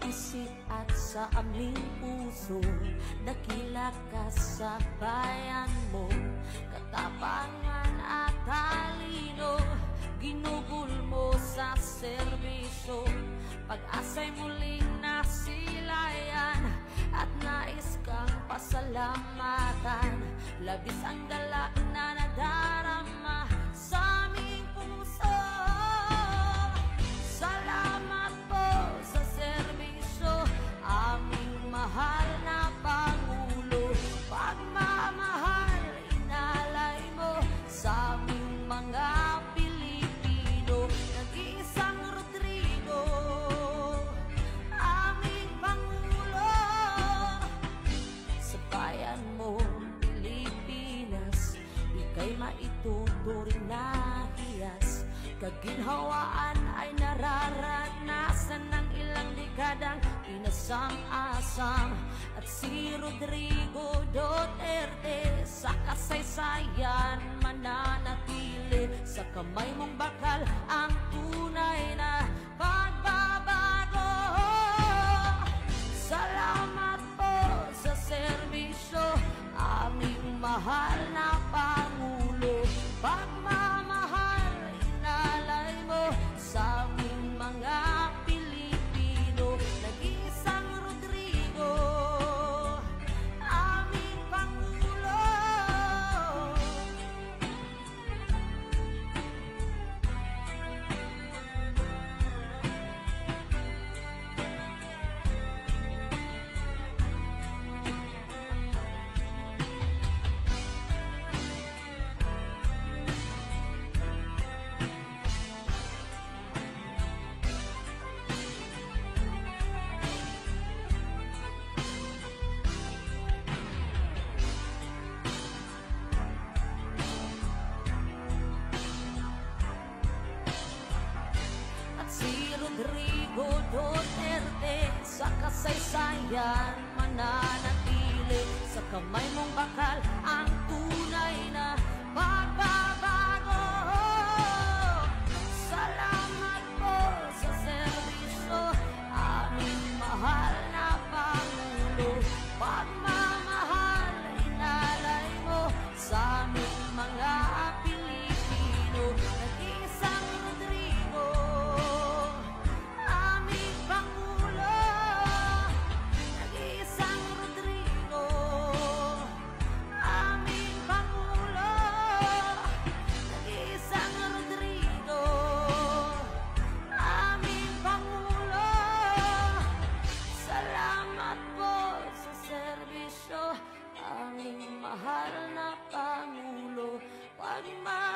isip at sa aming puso. Dakila ka sa bayan mo, katapangan at talino. Ginugol mo sa serbisyo, pag-asa'y muling nasilayan, at nais kang pasalamatan. Labis ang galak na nadarama sa aming puso. Salamat po sa serbisyo, aming mahal na Pangulo. Pagmamahal inalay mo sa aming mga Pilipino. Nag-iisang Rodrigo, aming Pangulo. Sa bayan mo Pilipinas, ika'y maituturing na hiyas. Kaginhawaan ay nararanasan ng ilang dekadang inasam-asam. At si Rodrigo Duterte sa kasaysayan mananatili. Sa kamay mong bakal ang tunay na pagbabago. Salamat po sa serbisyo, aming mahal na Pangulo. Pagmamahal inalay mo sa aming mga Pilipino. Nag-iisang Rodrigo, aming Pangulo. Rodrigo Duterte sa kasaysayan mananatili. Sa kamay mong bakal ang tunay na pagbabago. Salamat po sa serbisyo, aming mahal na Pangulo. Pagmamahal inalay mo sa aming mga Pilipino. Nag-iisang Rodrigo, aming mahal na Pangulo. Pagmamahal